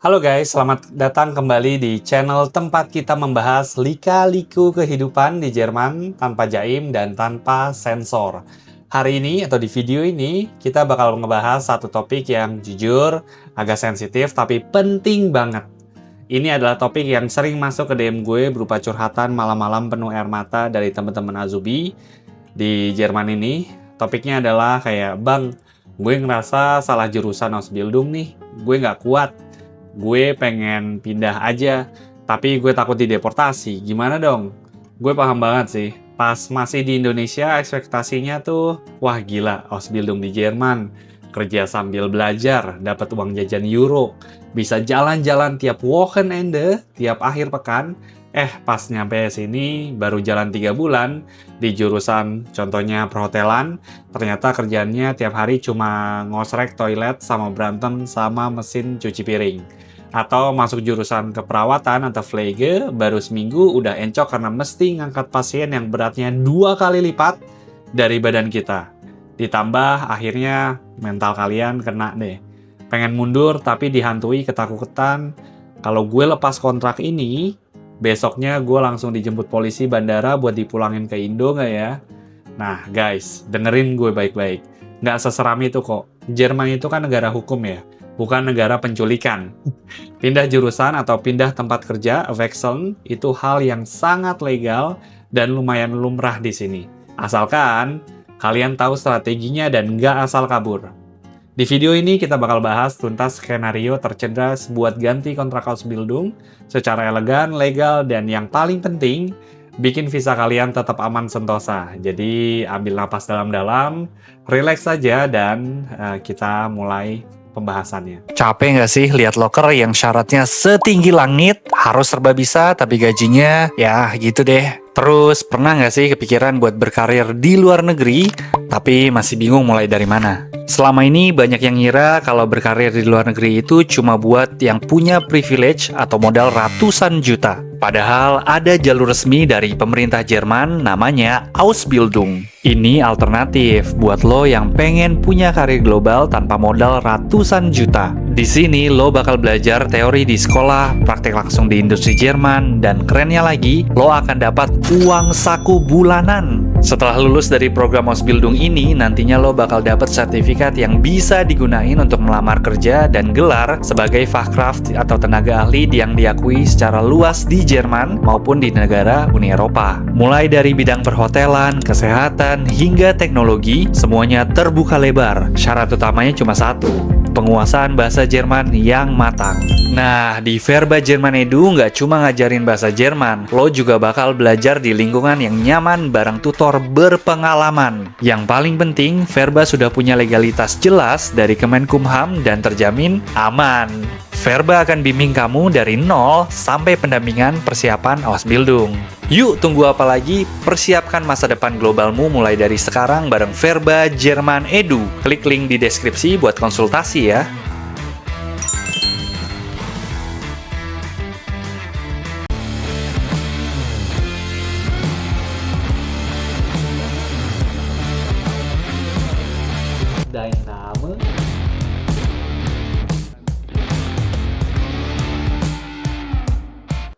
Halo guys, selamat datang kembali di channel tempat kita membahas lika-liku kehidupan di Jerman tanpa jaim dan tanpa sensor. Hari ini atau di video ini kita bakal ngebahas satu topik yang jujur agak sensitif tapi penting banget. Ini adalah topik yang sering masuk ke DM gue berupa curhatan malam-malam penuh air mata dari teman-teman Azubi di Jerman ini. Topiknya adalah kayak, "Bang, gue ngerasa salah jurusan Ausbildung nih, gue nggak kuat. Gue pengen pindah aja, tapi gue takut dideportasi. Gimana dong?" Gue paham banget sih. Pas masih di Indonesia, ekspektasinya tuh, wah gila, Ausbildung di Jerman. Kerja sambil belajar, dapat uang jajan euro. Bisa jalan-jalan tiap Wochenende, tiap akhir pekan. Pas nyampe sini, baru jalan 3 bulan, di jurusan contohnya perhotelan, ternyata kerjaannya tiap hari cuma ngosrek toilet sama berantem sama mesin cuci piring. Atau masuk jurusan keperawatan atau Pflege, baru seminggu udah encok karena mesti ngangkat pasien yang beratnya 2 kali lipat dari badan kita. Ditambah akhirnya mental kalian kena deh. Pengen mundur tapi dihantui ketakutan. Kalau gue lepas kontrak ini, besoknya gue langsung dijemput polisi bandara buat dipulangin ke Indo nggak ya? Nah guys, dengerin gue baik-baik. Nggak seseram itu kok. Jerman itu kan negara hukum ya, bukan negara penculikan. Pindah jurusan atau pindah tempat kerja, wechseln, itu hal yang sangat legal dan lumayan lumrah di sini. Asalkan kalian tahu strateginya dan nggak asal kabur. Di video ini kita bakal bahas tuntas skenario tercerdas buat ganti kontrak Ausbildung secara elegan, legal, dan yang paling penting, bikin visa kalian tetap aman sentosa. Jadi ambil napas dalam-dalam, relax saja, dan kita mulai pembahasannya. Capek nggak sih lihat loker yang syaratnya setinggi langit, harus serba bisa tapi gajinya ya gitu deh. Terus pernah nggak sih kepikiran buat berkarir di luar negeri, tapi masih bingung mulai dari mana? Selama ini banyak yang ngira kalau berkarir di luar negeri itu cuma buat yang punya privilege atau modal ratusan juta. Padahal ada jalur resmi dari pemerintah Jerman namanya Ausbildung. Ini alternatif buat lo yang pengen punya karir global tanpa modal ratusan juta. Di sini lo bakal belajar teori di sekolah, praktek langsung di industri Jerman, dan kerennya lagi, lo akan dapat uang saku bulanan. Setelah lulus dari program Ausbildung ini, nantinya lo bakal dapat sertifikat yang bisa digunain untuk melamar kerja dan gelar sebagai Fachkraft atau tenaga ahli yang diakui secara luas di Jerman maupun di negara Uni Eropa. Mulai dari bidang perhotelan, kesehatan, hingga teknologi, semuanya terbuka lebar. Syarat utamanya cuma satu, penguasaan bahasa Jerman yang matang. Nah, di Verba Jerman Edu nggak cuma ngajarin bahasa Jerman, lo juga bakal belajar di lingkungan yang nyaman bareng tutor berpengalaman. Yang paling penting, Verba sudah punya legalitas jelas dari Kemenkumham dan terjamin aman. Verba akan bimbing kamu dari nol sampai pendampingan persiapan Ausbildung. Yuk, tunggu apa lagi? Persiapkan masa depan globalmu mulai dari sekarang bareng Verba Jerman Edu. Klik link di deskripsi buat konsultasi ya. Dein Name?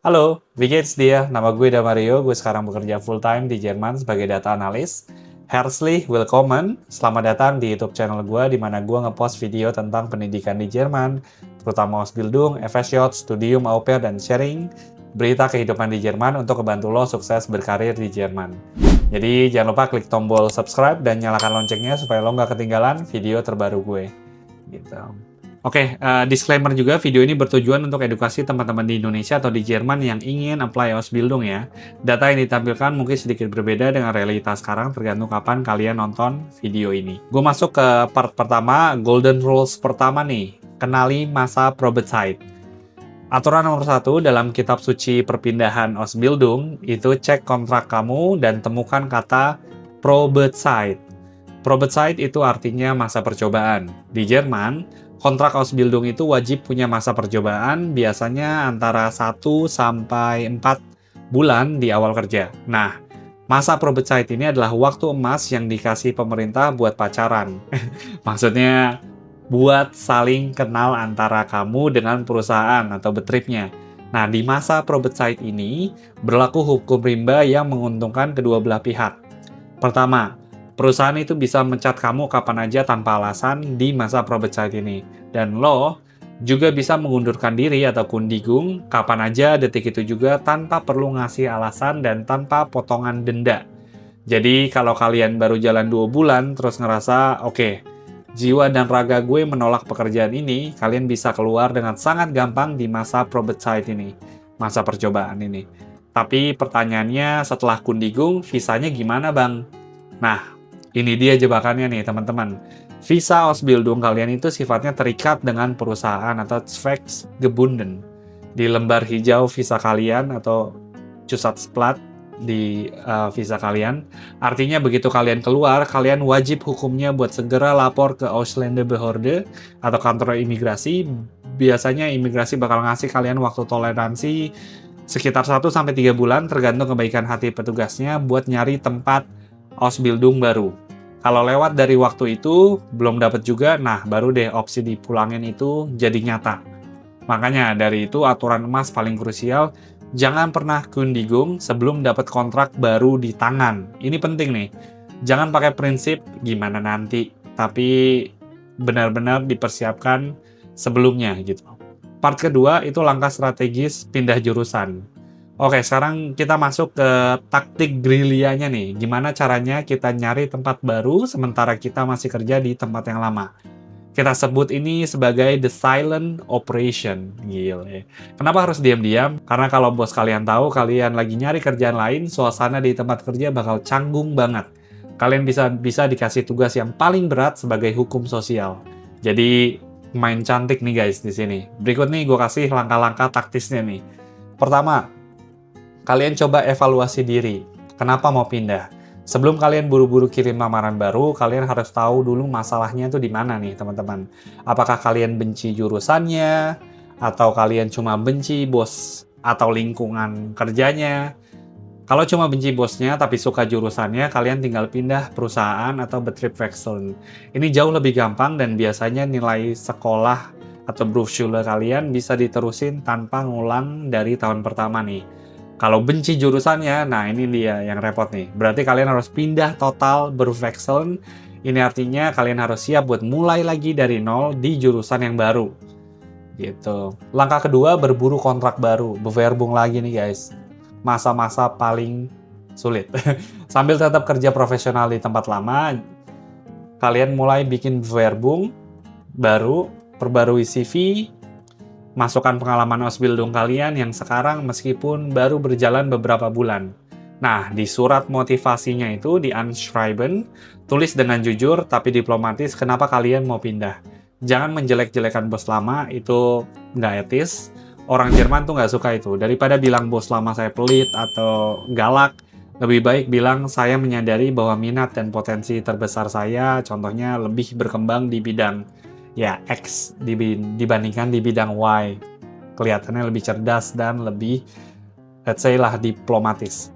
Halo, wie geht's dir? Nama gue Damario, gue sekarang bekerja full-time di Jerman sebagai data analis. Herzlich willkommen, selamat datang di YouTube channel gue, di mana gue ngepost video tentang pendidikan di Jerman, terutama Ausbildung, FSJ, studium au pair, dan sharing berita kehidupan di Jerman untuk membantu lo sukses berkarir di Jerman. Jadi jangan lupa klik tombol subscribe dan nyalakan loncengnya supaya lo nggak ketinggalan video terbaru gue. Gitu. Oke, disclaimer juga, video ini bertujuan untuk edukasi teman-teman di Indonesia atau di Jerman yang ingin apply Ausbildung ya. Data yang ditampilkan mungkin sedikit berbeda dengan realitas sekarang, tergantung kapan kalian nonton video ini. Gue masuk ke part pertama, Golden Rules pertama nih, kenali masa Probezeit. Aturan nomor 1 dalam kitab suci perpindahan Ausbildung, itu cek kontrak kamu dan temukan kata Probezeit. Probezeit itu artinya masa percobaan. Di Jerman, kontrak Ausbildung itu wajib punya masa percobaan, biasanya antara 1 sampai 4 bulan di awal kerja. Nah, masa Probezeit ini adalah waktu emas yang dikasih pemerintah buat pacaran. Maksudnya, buat saling kenal antara kamu dengan perusahaan atau Betripnya. Nah, di masa Probezeit ini, berlaku hukum rimba yang menguntungkan kedua belah pihak. Pertama, perusahaan itu bisa mencat kamu kapan aja tanpa alasan di masa Probezeit ini. Dan lo juga bisa mengundurkan diri atau kundigung kapan aja detik itu juga tanpa perlu ngasih alasan dan tanpa potongan denda. Jadi, kalau kalian baru jalan 2 bulan terus ngerasa, oke, jiwa dan raga gue menolak pekerjaan ini, kalian bisa keluar dengan sangat gampang di masa Probezeit ini, masa percobaan ini. Tapi pertanyaannya, setelah kundigung, visanya gimana, Bang? Nah, ini dia jebakannya nih, teman-teman. Visa Ausbildung kalian itu sifatnya terikat dengan perusahaan atau Zweckgebunden. Di lembar hijau visa kalian atau Zusatzblatt di visa kalian. Artinya begitu kalian keluar, kalian wajib hukumnya buat segera lapor ke Ausländerbehörde atau kantor imigrasi. Biasanya imigrasi bakal ngasih kalian waktu toleransi sekitar 1-3 bulan tergantung kebaikan hati petugasnya buat nyari tempat Ausbildung baru. Kalau lewat dari waktu itu, belum dapat juga, nah baru deh opsi dipulangin itu jadi nyata. Makanya dari itu aturan emas paling krusial, jangan pernah kundigung sebelum dapat kontrak baru di tangan. Ini penting nih. Jangan pakai prinsip gimana nanti, tapi benar-benar dipersiapkan sebelumnya gitu. Part kedua itu langkah strategis pindah jurusan. Oke, sekarang kita masuk ke taktik gerilyanya nih. Gimana caranya kita nyari tempat baru sementara kita masih kerja di tempat yang lama. Kita sebut ini sebagai the silent operation. Gile. Kenapa harus diam-diam? Karena kalau bos kalian tahu kalian lagi nyari kerjaan lain, suasana di tempat kerja bakal canggung banget. Kalian bisa dikasih tugas yang paling berat sebagai hukum sosial. Jadi main cantik nih guys di sini. Berikut nih gue kasih langkah-langkah taktisnya nih. Pertama, kalian coba evaluasi diri. Kenapa mau pindah? Sebelum kalian buru-buru kirim lamaran baru, kalian harus tahu dulu masalahnya itu di mana nih, teman-teman. Apakah kalian benci jurusannya, atau kalian cuma benci bos atau lingkungan kerjanya? Kalau cuma benci bosnya tapi suka jurusannya, kalian tinggal pindah perusahaan atau Betriebswechseln. Ini jauh lebih gampang dan biasanya nilai sekolah atau Berufsschule kalian bisa diterusin tanpa ngulang dari tahun pertama nih. Kalau benci jurusannya, nah ini dia yang repot nih. Berarti kalian harus pindah total Berufswechseln. Ini artinya kalian harus siap buat mulai lagi dari nol di jurusan yang baru. Gitu. Langkah kedua, berburu kontrak baru. Bewerbung lagi nih guys. Masa-masa paling sulit. Sambil tetap kerja profesional di tempat lama, kalian mulai bikin Bewerbung baru, perbarui CV, masukkan pengalaman Ausbildung kalian yang sekarang meskipun baru berjalan beberapa bulan. Nah, di surat motivasinya itu, di Anschreiben, tulis dengan jujur tapi diplomatis kenapa kalian mau pindah. Jangan menjelek-jelekan bos lama, itu nggak etis. Orang Jerman tuh nggak suka itu. Daripada bilang bos lama saya pelit atau galak, lebih baik bilang saya menyadari bahwa minat dan potensi terbesar saya, contohnya lebih berkembang di bidang ya X dibandingkan di bidang Y. Kelihatannya lebih cerdas dan lebih, let's say lah, diplomatis.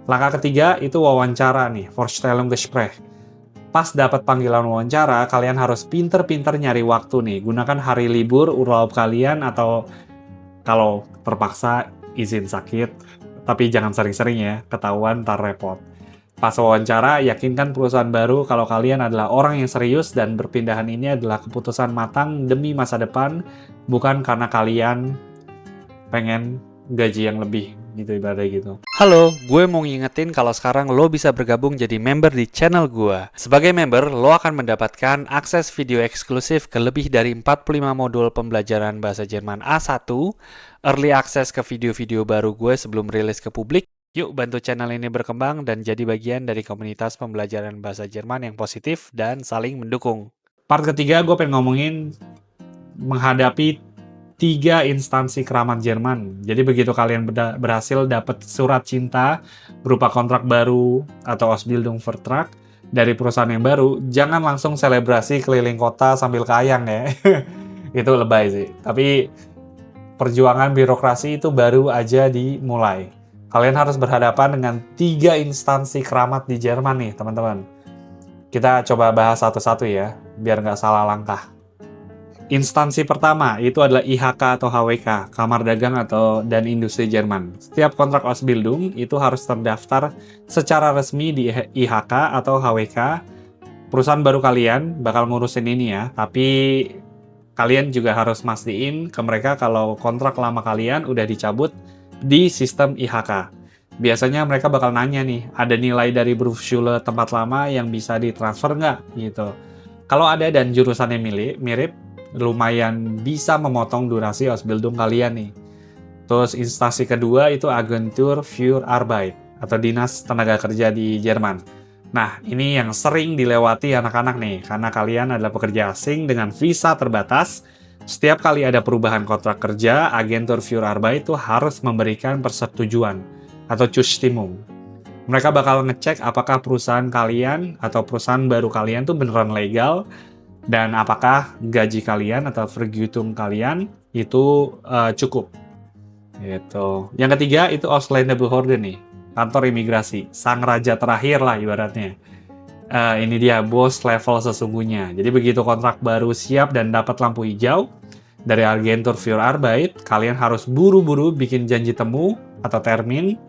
Langkah ketiga itu wawancara nih, Vorstellungsgespräch. Pas dapat panggilan wawancara, kalian harus pinter-pinter nyari waktu nih. Gunakan hari libur, urlaub kalian, atau kalau terpaksa izin sakit. Tapi jangan sering-sering ya, ketahuan ntar repot. Pas wawancara, yakinkan perusahaan baru kalau kalian adalah orang yang serius dan berpindahan ini adalah keputusan matang demi masa depan, bukan karena kalian pengen gaji yang lebih, gitu ibaratnya gitu. Halo, gue mau ngingetin kalau sekarang lo bisa bergabung jadi member di channel gue. Sebagai member, lo akan mendapatkan akses video eksklusif ke lebih dari 45 modul pembelajaran bahasa Jerman A1, early access ke video-video baru gue sebelum rilis ke publik. Yuk bantu channel ini berkembang dan jadi bagian dari komunitas pembelajaran bahasa Jerman yang positif dan saling mendukung. Part ketiga gue pengen ngomongin menghadapi 3 instansi keramat Jerman. Jadi begitu kalian berhasil dapat surat cinta berupa kontrak baru atau Ausbildungsvertrag dari perusahaan yang baru, jangan langsung selebrasi keliling kota sambil kayang ya. Itu lebay sih. Tapi perjuangan birokrasi itu baru aja dimulai. Kalian harus berhadapan dengan 3 instansi keramat di Jerman nih, teman-teman. Kita coba bahas satu-satu ya, biar nggak salah langkah. Instansi pertama itu adalah IHK atau HWK, Kamar Dagang dan Industri Jerman. Setiap kontrak Ausbildung itu harus terdaftar secara resmi di IHK atau HWK. Perusahaan baru kalian bakal ngurusin ini ya, tapi kalian juga harus mastiin ke mereka kalau kontrak lama kalian udah dicabut di sistem IHK. Biasanya mereka bakal nanya nih, ada nilai dari Berufsschule tempat lama yang bisa ditransfer nggak? Gitu. Kalau ada dan jurusannya mirip, lumayan bisa memotong durasi Ausbildung kalian nih. Terus instansi kedua itu Agentur für Arbeit atau Dinas Tenaga Kerja di Jerman. Nah, ini yang sering dilewati anak-anak nih, karena kalian adalah pekerja asing dengan visa terbatas. Setiap kali ada perubahan kontrak kerja, Agentur für Arbeit itu harus memberikan persetujuan atau Zustimmung. Mereka bakal ngecek apakah perusahaan kalian atau perusahaan baru kalian tuh beneran legal, dan apakah gaji kalian atau Vergütung kalian itu cukup. Gitu. Yang ketiga itu Ausländerbehörde nih, kantor imigrasi, sang raja terakhir lah ibaratnya. Ini dia bos level sesungguhnya. Jadi begitu kontrak baru siap dan dapat lampu hijau dari Agentur für Arbeit, kalian harus buru-buru bikin janji temu atau termin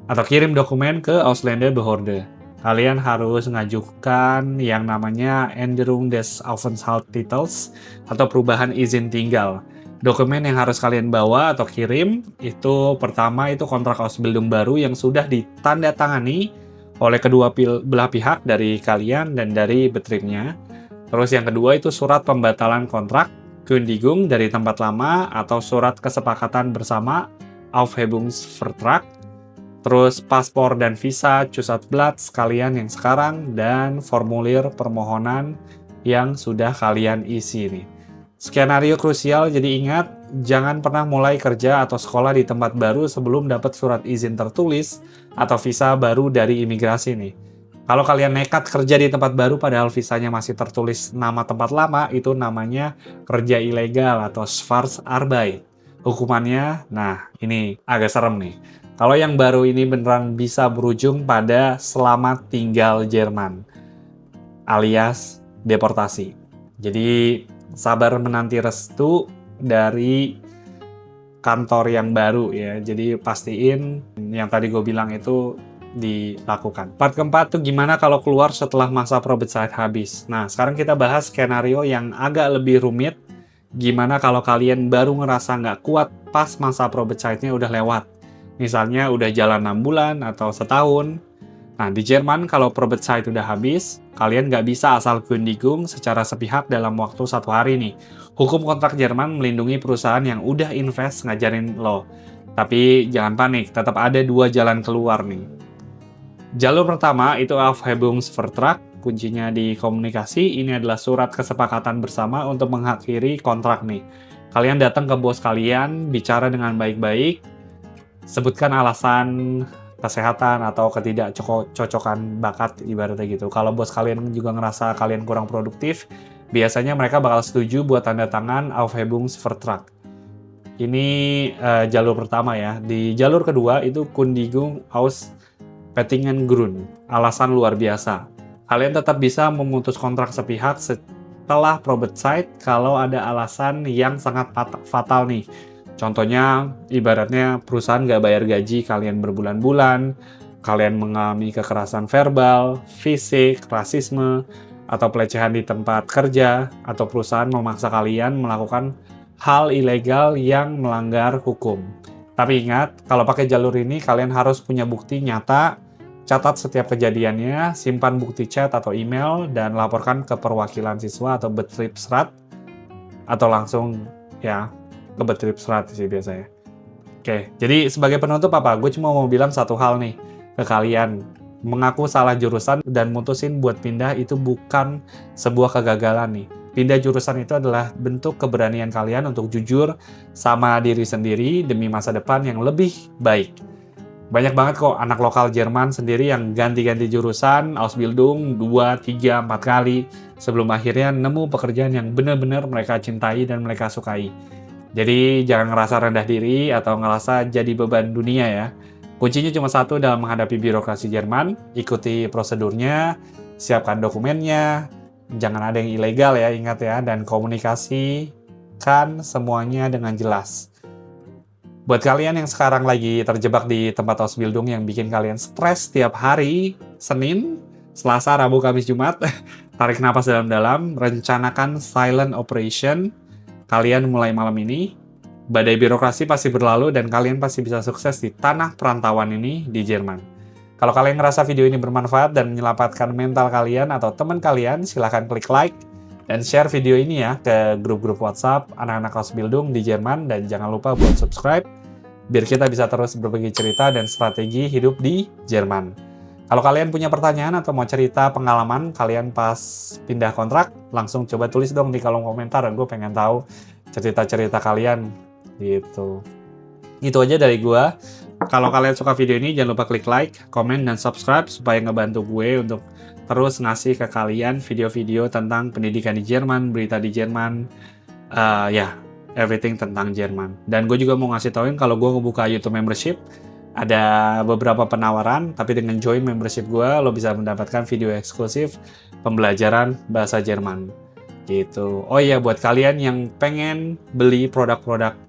atau kirim dokumen ke Ausländerbehörde. Kalian harus mengajukan yang namanya Änderung des Aufenthaltstitels atau perubahan izin tinggal. Dokumen yang harus kalian bawa atau kirim itu pertama itu kontrak Ausbildung baru yang sudah ditandatangani oleh kedua belah pihak dari kalian dan dari Betriebnya. Terus yang kedua itu surat pembatalan kontrak, Kündigung dari tempat lama atau surat kesepakatan bersama, Aufhebungsvertrag. Terus paspor dan visa Zusatzblatt kalian yang sekarang dan formulir permohonan yang sudah kalian isi nih. Skenario krusial, jadi ingat jangan pernah mulai kerja atau sekolah di tempat baru sebelum dapat surat izin tertulis atau visa baru dari imigrasi nih. Kalau kalian nekat kerja di tempat baru padahal visanya masih tertulis nama tempat lama, itu namanya kerja ilegal atau Schwarzarbeit. Hukumannya, nah ini agak serem nih. Kalau yang baru ini beneran bisa berujung pada selamat tinggal Jerman, alias deportasi. Jadi sabar menanti restu dari kantor yang baru ya. Jadi pastiin yang tadi gue bilang itu dilakukan. Part keempat tuh gimana kalau keluar setelah masa Probezeit habis. Nah sekarang kita bahas skenario yang agak lebih rumit. Gimana kalau kalian baru ngerasa nggak kuat pas masa Probezeitnya udah lewat. Misalnya udah jalan 6 bulan atau setahun. Nah, di Jerman kalau Probezeit udah habis, kalian nggak bisa asal Kündigung secara sepihak dalam waktu 1 hari nih. Hukum kontrak Jerman melindungi perusahaan yang udah invest ngajarin lo. Tapi jangan panik, tetap ada 2 jalan keluar nih. Jalur pertama itu Aufhebungsvertrag, kuncinya di komunikasi. Ini adalah surat kesepakatan bersama untuk mengakhiri kontrak nih. Kalian datang ke bos kalian, bicara dengan baik-baik, sebutkan alasan kesehatan atau ketidakcocokan bakat ibaratnya gitu. Kalau bos kalian juga ngerasa kalian kurang produktif, biasanya mereka bakal setuju buat tanda tangan Aufhebungsvertrag. Ini jalur pertama ya. Di jalur kedua itu Kündigung aus Bedingungsgrund, alasan luar biasa. Kalian tetap bisa memutus kontrak sepihak setelah Probezeit kalau ada alasan yang sangat fatal nih. Contohnya, ibaratnya perusahaan nggak bayar gaji kalian berbulan-bulan, kalian mengalami kekerasan verbal, fisik, rasisme, atau pelecehan di tempat kerja, atau perusahaan memaksa kalian melakukan hal ilegal yang melanggar hukum. Tapi ingat, kalau pakai jalur ini kalian harus punya bukti nyata, catat setiap kejadiannya, simpan bukti chat atau email, dan laporkan ke perwakilan siswa atau Betriebsrat, atau langsung ya ke Betriebsrat sih biasanya. Oke, jadi sebagai penutup gue cuma mau bilang satu hal nih ke kalian. Mengaku salah jurusan dan mutusin buat pindah itu bukan sebuah kegagalan nih. Pindah jurusan itu adalah bentuk keberanian kalian untuk jujur sama diri sendiri demi masa depan yang lebih baik. Banyak banget kok anak lokal Jerman sendiri yang ganti-ganti jurusan, Ausbildung 2, 3, 4 kali sebelum akhirnya nemu pekerjaan yang benar-benar mereka cintai dan mereka sukai. Jadi jangan ngerasa rendah diri atau ngerasa jadi beban dunia ya. Kuncinya cuma satu dalam menghadapi birokrasi Jerman, ikuti prosedurnya, siapkan dokumennya, Jangan ada yang ilegal ya, ingat ya, dan komunikasikan semuanya dengan jelas. Buat kalian yang sekarang lagi terjebak di tempat Ausbildung yang bikin kalian stres tiap hari, Senin, Selasa, Rabu, Kamis, Jumat, tarik napas dalam-dalam, rencanakan silent operation kalian mulai malam ini. Badai birokrasi pasti berlalu dan kalian pasti bisa sukses di tanah perantauan ini di Jerman. Kalau kalian ngerasa video ini bermanfaat dan menyelamatkan mental kalian atau teman kalian, silahkan klik like dan share video ini ya ke grup-grup WhatsApp anak-anak Ausbildung di Jerman, dan jangan lupa buat subscribe biar kita bisa terus berbagi cerita dan strategi hidup di Jerman. Kalau kalian punya pertanyaan atau mau cerita pengalaman kalian pas pindah kontrak, langsung coba tulis dong di kolom komentar, gue pengen tahu cerita-cerita kalian gitu. Itu aja dari gua. Kalau kalian suka video ini, jangan lupa klik like, komen, dan subscribe supaya ngebantu gue untuk terus ngasih ke kalian video-video tentang pendidikan di Jerman, berita di Jerman, everything tentang Jerman. Dan gue juga mau ngasih tauin kalau gue ngebuka YouTube membership, ada beberapa penawaran, tapi dengan join membership gue, lo bisa mendapatkan video eksklusif pembelajaran bahasa Jerman. Gitu. Oh iya, buat kalian yang pengen beli produk-produk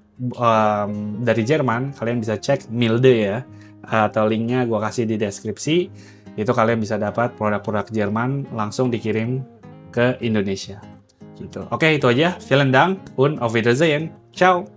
dari Jerman, kalian bisa cek Milde ya, atau linknya gue kasih di deskripsi. Itu kalian bisa dapat produk-produk Jerman langsung dikirim ke Indonesia gitu. Oke, itu aja. Vielen Dank und auf Wiedersehen. Ciao.